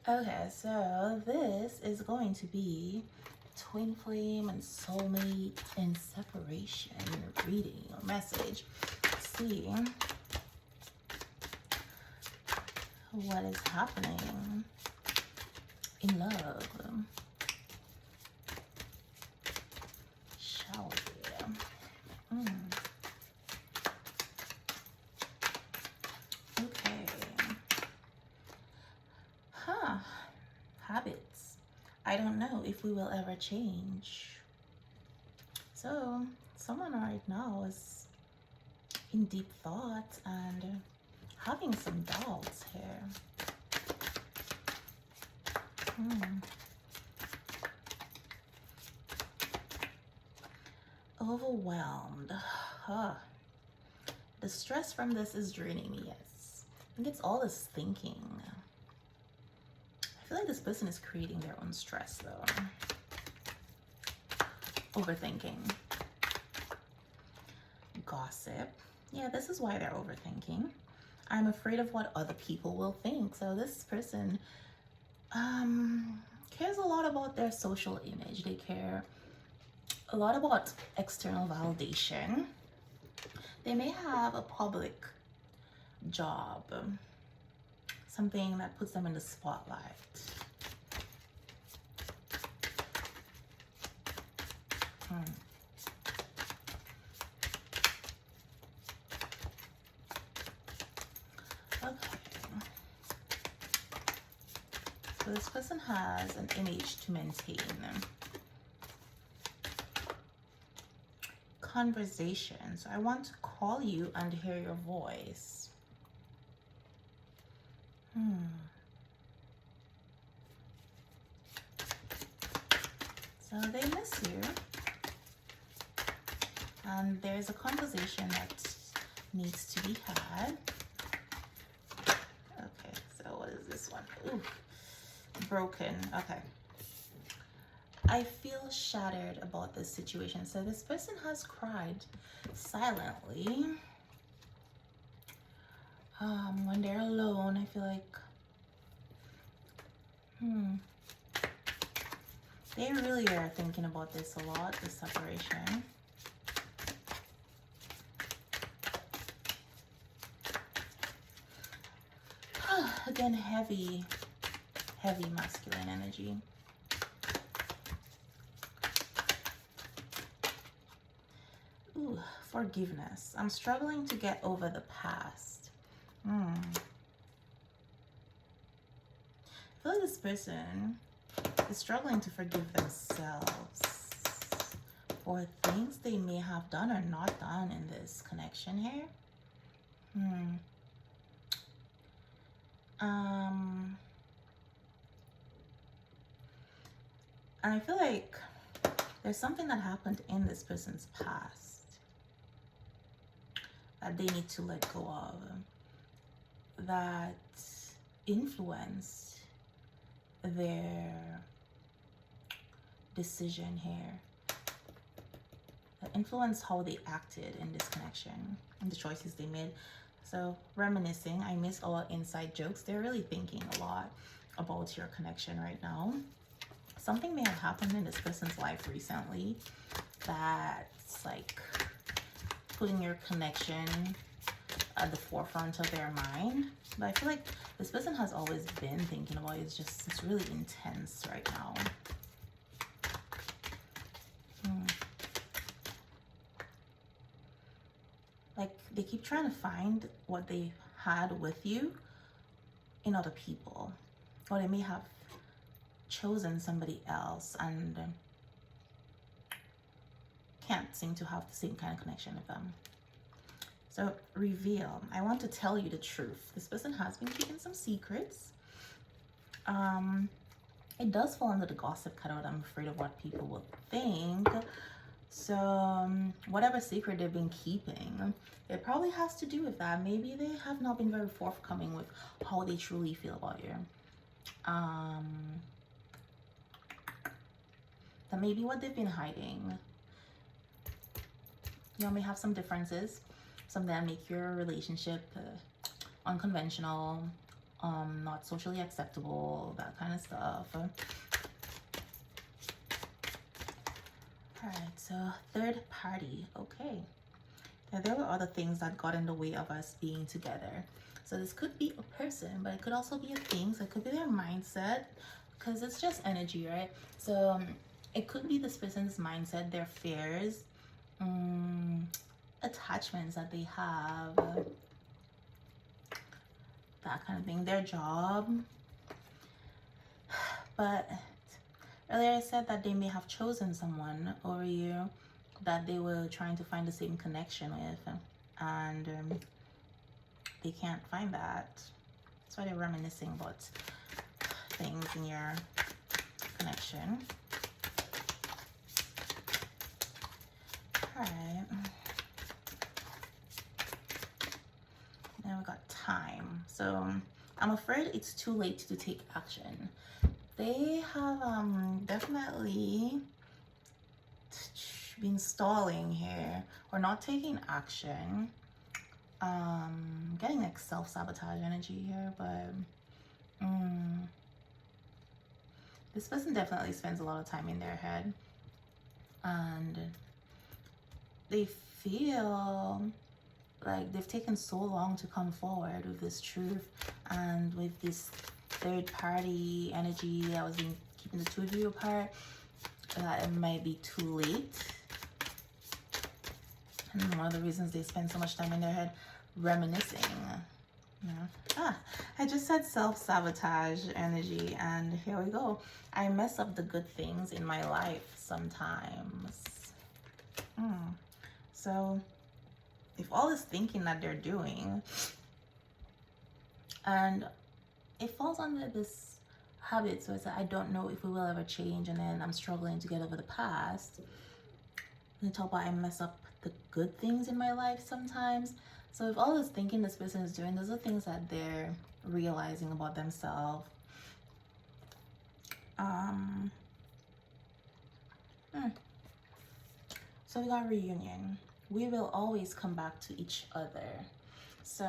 Okay, so this is going to be twin flame and soulmate and separation reading or message. Let's see what is happening in love. Shall we? Okay. Habits. I don't know if we will ever change. So someone right now is in deep thought and having some doubts here. Overwhelmed. The stress from this is draining me, yes. I think it's all this thinking. I feel like this person is creating their own stress though. Overthinking. Gossip. Yeah, this is why they're overthinking. I'm afraid of what other people will think. So this person cares a lot about their social image. They care a lot about external validation. They may have a public job, something that puts them in the spotlight. Okay. So this person has an image to maintain. Conversation. So I want to call you and hear your voice. So they miss you. And there's a conversation that needs to be had. Okay, so what is this one? Ooh, broken. Okay. I feel shattered about this situation. So this person has cried silently. When they're alone, I feel like they really are thinking about this a lot, the separation. Again, heavy masculine energy. Ooh, forgiveness. I'm struggling to get over the past. I feel like this person is struggling to forgive themselves for things they may have done or not done in this connection here. And I feel like there's something that happened in this person's past that they need to let go of, that influenced their decision here, that influenced how they acted in this connection and the choices they made. So reminiscing, I miss all inside jokes. They're really thinking a lot about your connection right now. Something may have happened in this person's life recently that's like putting your connection at the forefront of their mind. But I feel like this person has always been thinking about it. It's really intense right now. Like they keep trying to find what they had with you in other people, or they may have chosen somebody else and can't seem to have the same kind of connection with them. So reveal. I want to tell you the truth. This person has been keeping some secrets. It does fall under the gossip cutout. I'm afraid of what people will think. So whatever secret they've been keeping, it probably has to do with that. Maybe they have not been very forthcoming with how they truly feel about you. That maybe what they've been hiding. You may have some differences, some that make your relationship unconventional, not socially acceptable, that kind of stuff. All right, so third party. Okay. Now, there were other things that got in the way of us being together. So this could be a person, but it could also be a thing. So it could be their mindset, because it's just energy, right? So it could be this person's mindset, their fears, attachments that they have, that kind of thing, their job. But earlier I said that they may have chosen someone over you that they were trying to find the same connection with, and they can't find that. That's why they're reminiscing about things in your connection. All right. Now we got time. So I'm afraid it's too late to take action. They have definitely been stalling here or not taking action. Getting like self-sabotage energy here, but this person definitely spends a lot of time in their head, and they feel like they've taken so long to come forward with this truth, and with this third party energy that was being keeping the two of you apart, that it might be too late. And one of the reasons they spend so much time in their head reminiscing, you know. I just said self-sabotage energy, and here we go. I mess up the good things in my life sometimes. So if all this thinking that they're doing, and it falls under this habit, so it's like, I don't know if we will ever change, and then I'm struggling to get over the past. And talk about I mess up the good things in my life sometimes. So if all this thinking this person is doing, those are things that they're realizing about themselves. So we got reunion. We will always come back to each other. So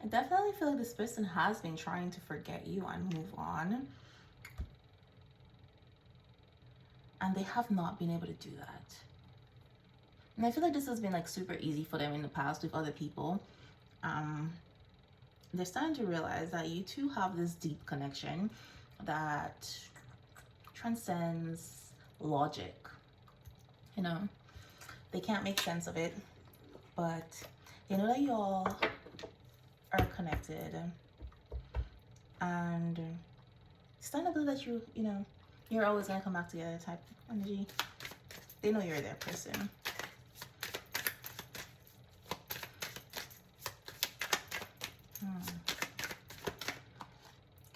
I definitely feel like this person has been trying to forget you and move on, and they have not been able to do that. And I feel like this has been like super easy for them in the past with other people. They're starting to realize that you two have this deep connection that transcends logic. You know, they can't make sense of it, but they know that you all are connected, and it's starting to believe that you know, you're always gonna come back together type energy. They know you're their person.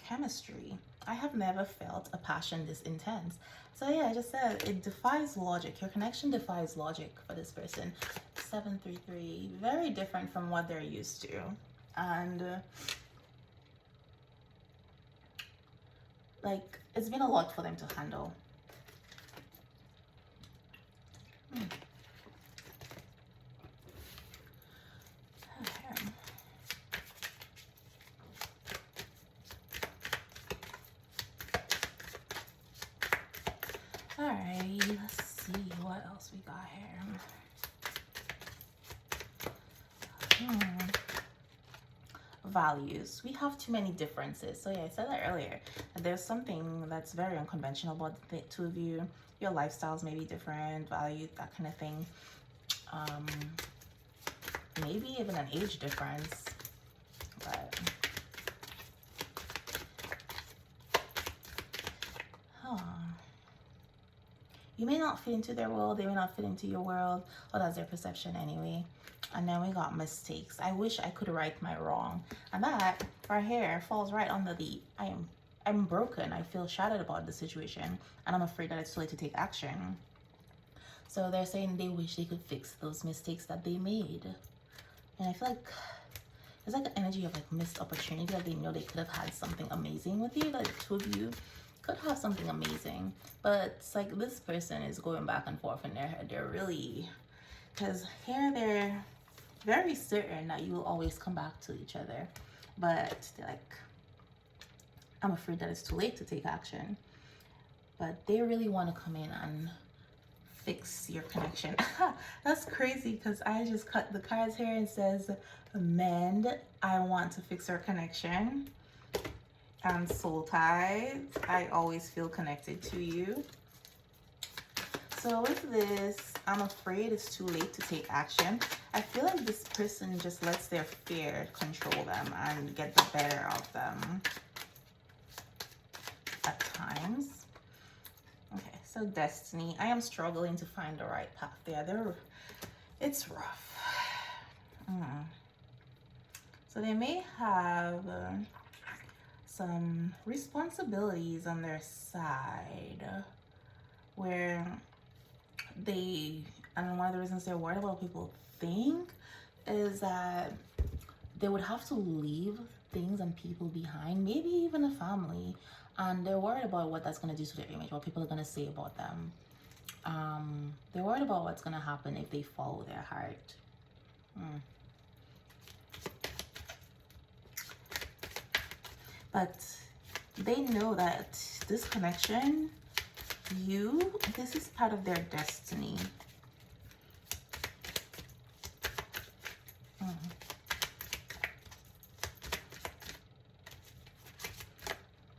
Chemistry. I have never felt a passion this intense. So yeah, I just said it defies logic. Your connection defies logic for this person. 733, very different from what they're used to, and like it's been a lot for them to handle. Alright, let's see what else we got here. Values. We have too many differences. So yeah, I said that earlier. There's something that's very unconventional about the two of you. Your lifestyles may be different, value, that kind of thing. Maybe even an age difference. But you may not fit into their world, they may not fit into your world, or that's their perception anyway. And then we got mistakes. I wish I could right my wrong. And that right here falls right under the I'm broken. I feel shattered about the situation, and I'm afraid that it's too late to take action. So they're saying they wish they could fix those mistakes that they made. And I feel like there's like an energy of like missed opportunity, that they know they could have had something amazing with you, that the two of you could have something amazing. But it's like this person is going back and forth in their head. They're really, because here they're very certain that you will always come back to each other. but they're like, I'm afraid that it's too late to take action. But they really want to come in and fix your connection. That's crazy because I just cut the cards here and says, mend, I want to fix our connection. And soul ties, I always feel connected to you. So with this, I'm afraid it's too late to take action. I feel like this person just lets their fear control them and get the better of them at times. Okay, so destiny. I am struggling to find the right path there. It's rough. So they may have some responsibilities on their side where and one of the reasons they're worried about what people think is that they would have to leave things and people behind, maybe even a family, and they're worried about what that's going to do to their image, what people are going to say about them. They're worried about what's going to happen if they follow their heart. But they know that this connection, this is part of their destiny.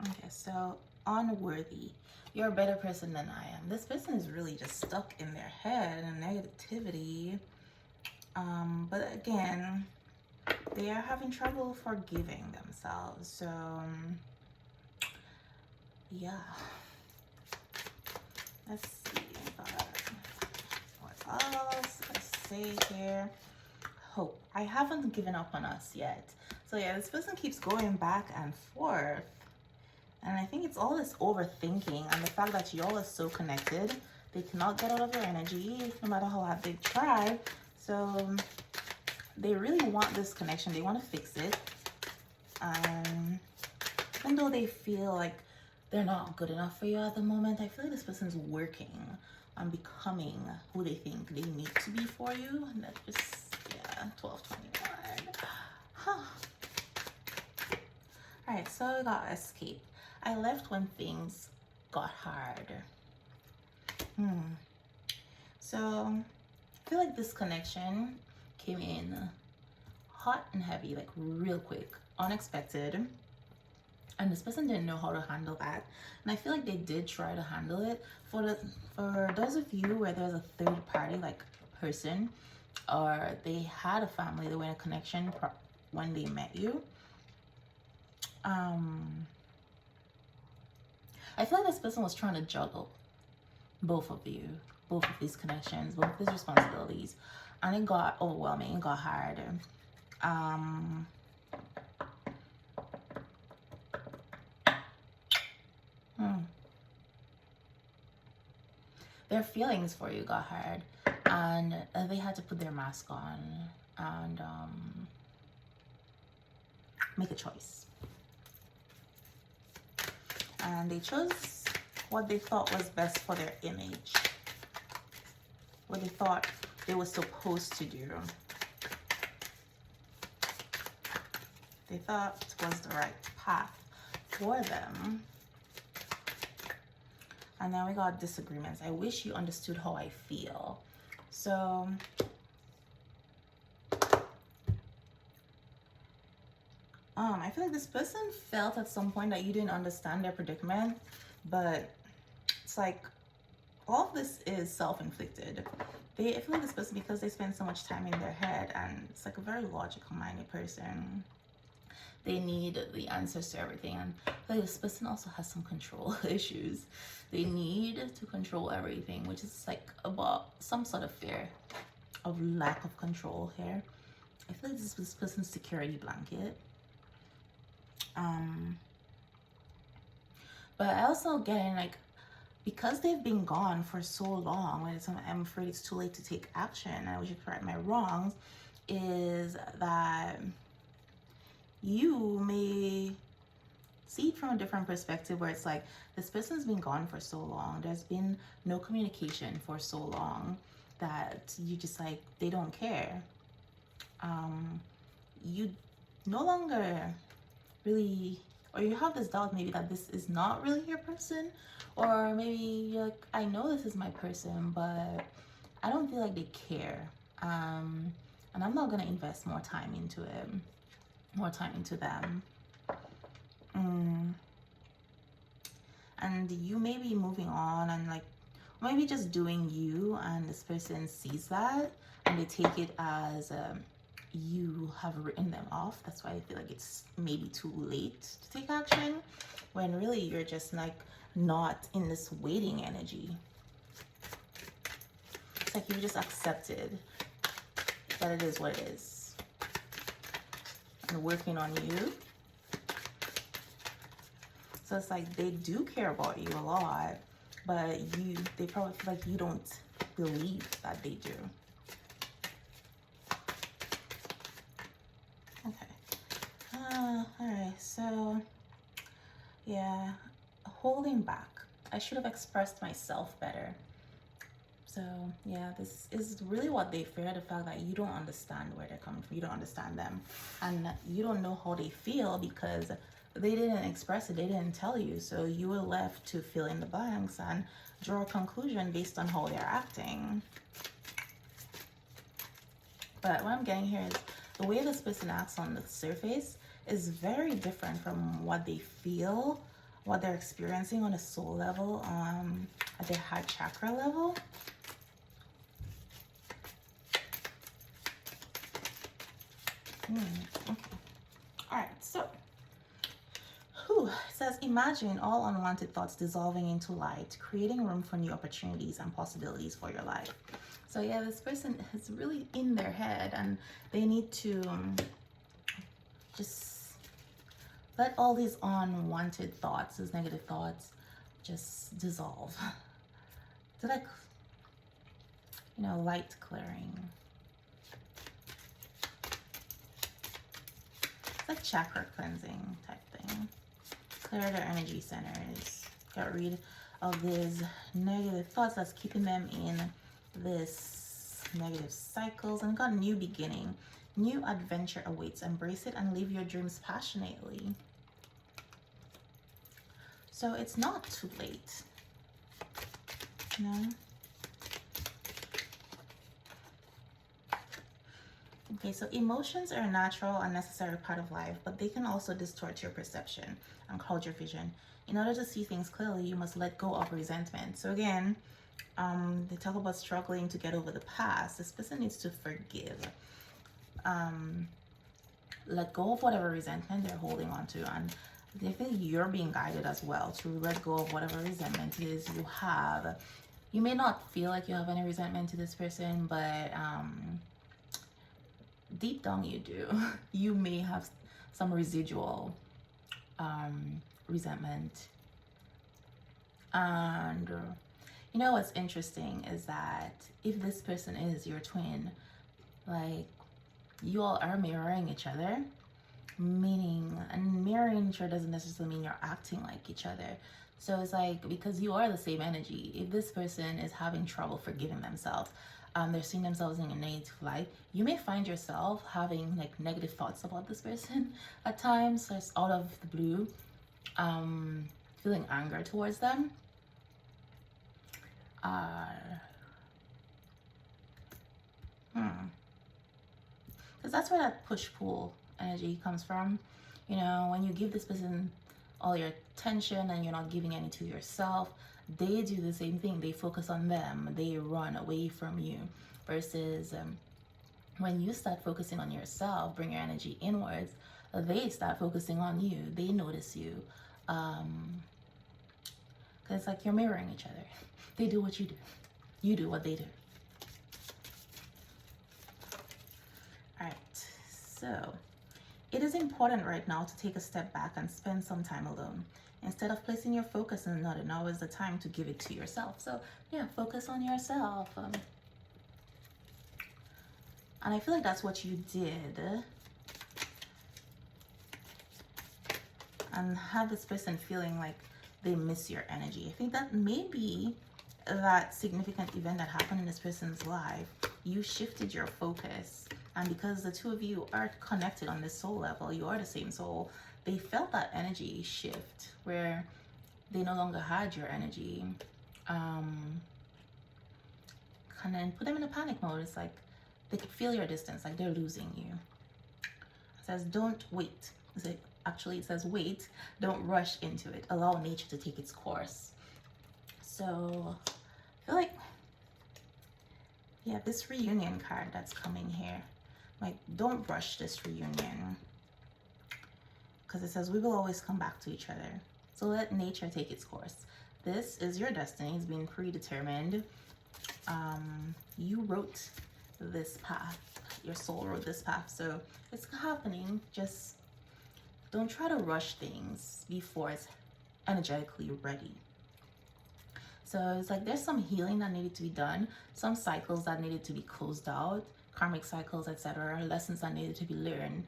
Okay, so unworthy. You're a better person than I am. This person is really just stuck in their head and negativity. But again, they are having trouble forgiving themselves. So, yeah. Let's see what else I say here. Hope. I haven't given up on us yet. So yeah, this person keeps going back and forth. And I think it's all this overthinking and the fact that y'all are so connected. They cannot get out of your energy no matter how hard they try. So they really want this connection. They want to fix it. Even though they feel like they're not good enough for you at the moment, I feel like this person's working on becoming who they think they need to be for you. And that just, yeah, 1221. Huh. All right, so I got escape. I left when things got hard. So I feel like this connection came in hot and heavy, like real quick, unexpected. And this person didn't know how to handle that. And I feel like they did try to handle it. For those of you where there's a third party, like a person, or they had a family, they were in a connection when they met you. I feel like this person was trying to juggle both of you, both of these connections, both of these responsibilities. And it got overwhelming, it got hard. Their feelings for you got hard, and they had to put their mask on and make a choice. And they chose what they thought was best for their image, what they thought they were supposed to do. They thought it was the right path for them. And then we got disagreements. I wish you understood how I feel. So I feel like this person felt at some point that you didn't understand their predicament, but it's like all of this is self-inflicted. I feel like this person, because they spend so much time in their head, and it's like a very logical minded person, they need the answers to everything. And I feel like this person also has some control issues. They need to control everything, which is like about some sort of fear of lack of control here. I feel like this person's security blanket. But I also get like, because they've been gone for so long, I'm afraid it's too late to take action. I wish I could right my wrongs. Is that you may see it from a different perspective, where it's like this person's been gone for so long. There's been no communication for so long that you just like, they don't care. no longer really, or you have this doubt maybe that this is not really your person, or maybe you're like, I know this is my person, but I don't feel like they care, and I'm not gonna invest more time into it, more time into them. And you may be moving on and like maybe just doing you, and this person sees that and they take it as you have written them off. That's why I feel like it's maybe too late to take action, when really you're just like not in this waiting energy. It's like you've just accepted that it is what it is and working on you. So it's like they do care about you a lot, but they probably feel like you don't believe that they do. Okay. All right. So yeah, holding back. I should have expressed myself better. So yeah, this is really what they fear, the fact that you don't understand where they're coming from. You don't understand them, and you don't know how they feel because they didn't express it, they didn't tell you. So you were left to fill in the blanks and draw a conclusion based on how they're acting. But what I'm getting here is the way this person acts on the surface is very different from what they feel, what they're experiencing on a soul level, at their heart chakra level. Okay. All right, so it says, imagine all unwanted thoughts dissolving into light, creating room for new opportunities and possibilities for your life. So yeah, this person is really in their head, and they need to just let all these unwanted thoughts, these negative thoughts, just dissolve. To like, light clearing. It's like chakra cleansing type thing. Clear their energy centers. Get rid of these negative thoughts that's keeping them in this negative cycles, and got a new beginning. New adventure awaits. Embrace it and live your dreams passionately. So it's not too late. Okay, so emotions are a natural and necessary part of life, but they can also distort your perception and cloud your vision. In order to see things clearly, you must let go of resentment. So again, they talk about struggling to get over the past. This person needs to forgive. Let go of whatever resentment they're holding on to, and they feel you're being guided as well to let go of whatever resentment it is you have. You may not feel like you have any resentment to this person, but deep down you do. You may have some residual resentment. And what's interesting is that if this person is your twin, like, you all are mirroring each other, and mirroring each other doesn't necessarily mean you're acting like each other. So it's like, because you are the same energy, if this person is having trouble forgiving themselves, they're seeing themselves in a negative light, you may find yourself having like negative thoughts about this person at times, just out of the blue, feeling anger towards them. Because that's where that push-pull energy comes from. When you give this person all your attention and you're not giving any to yourself, they do the same thing. They focus on them. They run away from you. Versus when you start focusing on yourself, bring your energy inwards, they start focusing on you. They notice you. Because it's like you're mirroring each other. They do what you do. You do what they do. All right. So it is important right now to take a step back and spend some time alone. Instead of placing your focus on another, now is the time to give it to yourself. So yeah, focus on yourself. And I feel like that's what you did. And have this person feeling like they miss your energy. I think that maybe that significant event that happened in this person's life, you shifted your focus And because the two of you are connected on this soul level, you are the same soul, they felt that energy shift where they no longer had your energy. And then put them in a panic mode. It's like they could feel your distance, like they're losing you. It says, don't wait. Actually, it says, wait, don't rush into it. Allow nature to take its course. So I feel like, yeah, this reunion card that's coming here, like, don't rush this reunion. Because it says, we will always come back to each other. So let nature take its course. This is your destiny. It's been predetermined. You wrote this path. Your soul wrote this path. So it's happening. Just don't try to rush things before it's energetically ready. So it's like there's some healing that needed to be done, some cycles that needed to be closed out, karmic cycles, etc., lessons that needed to be learned.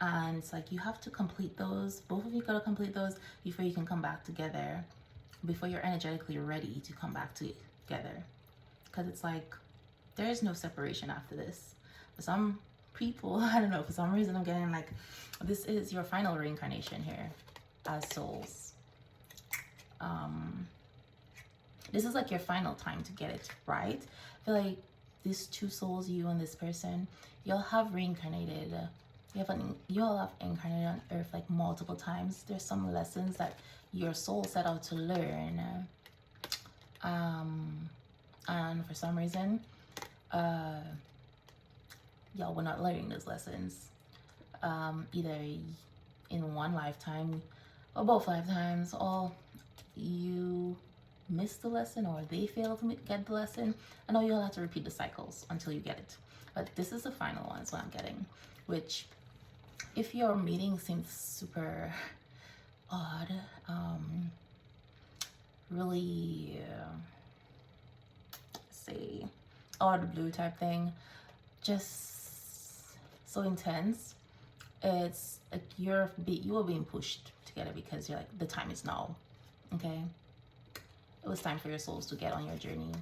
And it's like you have to complete those. Both of you gotta complete those before you can come back together, before you're energetically ready to come back together. Because it's like there is no separation after this. For some people, I don't know, for some reason I'm getting like this is your final reincarnation here as souls. This is like your final time to get it right. I feel like these two souls, you and this person, you'll have reincarnated. You'll have incarnated on earth like multiple times. There's some lessons that your soul set out to learn. And for some reason, y'all were not learning those lessons. Either in one lifetime or both lifetimes, or you missed the lesson or they failed to get the lesson. I know you'll have to repeat the cycles until you get it. But this is the final one, is what I'm getting. Which, if your meeting seems super odd, really, say, out of the blue type thing, just so intense, it's like you are being pushed together because you're like, the time is now. Okay, it was time for your souls to get on your journey.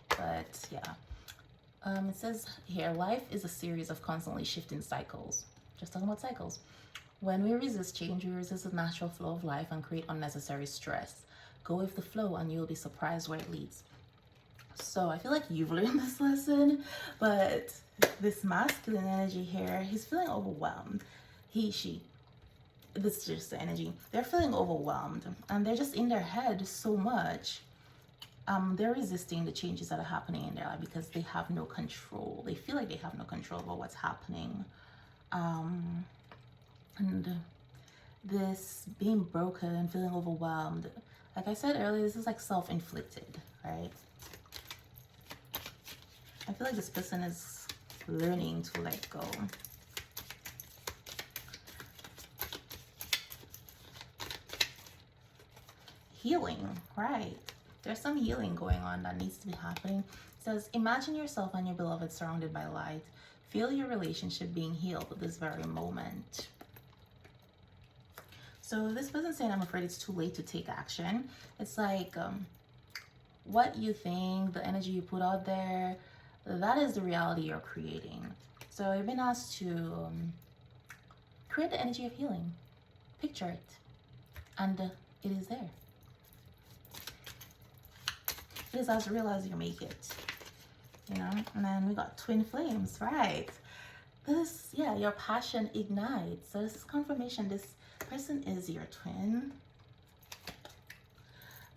But yeah, it says here, life is a series of constantly shifting cycles. Just talking about cycles. When we resist change, we resist the natural flow of life and create unnecessary stress. Go with the flow and you'll be surprised where it leads. So I feel like you've learned this lesson, but this masculine energy here, he's feeling overwhelmed. She, this is just the energy. They're feeling overwhelmed and they're just in their head so much. They're resisting the changes that are happening in their life because they have no control. They feel like they have no control over what's happening. And this being broken, feeling overwhelmed, like I said earlier, this is like self-inflicted, right? I feel like this person is learning to let go. Healing, right? There's some healing going on that needs to be happening. It says, imagine yourself and your beloved surrounded by light. Feel your relationship being healed at this very moment. So this person saying, I'm afraid it's too late to take action. It's like what you think, the energy you put out there, that is the reality you're creating. So you've been asked to create the energy of healing. Picture it. And it is there. It is as real as you make it. You know? And then we got twin flames, right? This, yeah, your passion ignites. So this is confirmation. This person is your twin.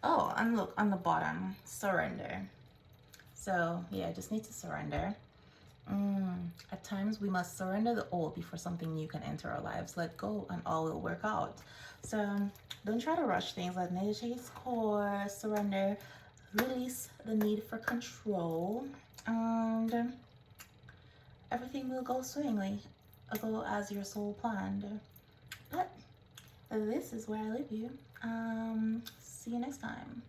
Oh, and look on the bottom, surrender. So yeah, I just need to surrender. At times we must surrender the old before something new can enter our lives. Let go and all will work out. So don't try to rush things. Let nature take its course. Surrender. Release the need for control. And everything will go swimmingly. Go as your soul planned. But this is where I leave you. See you next time.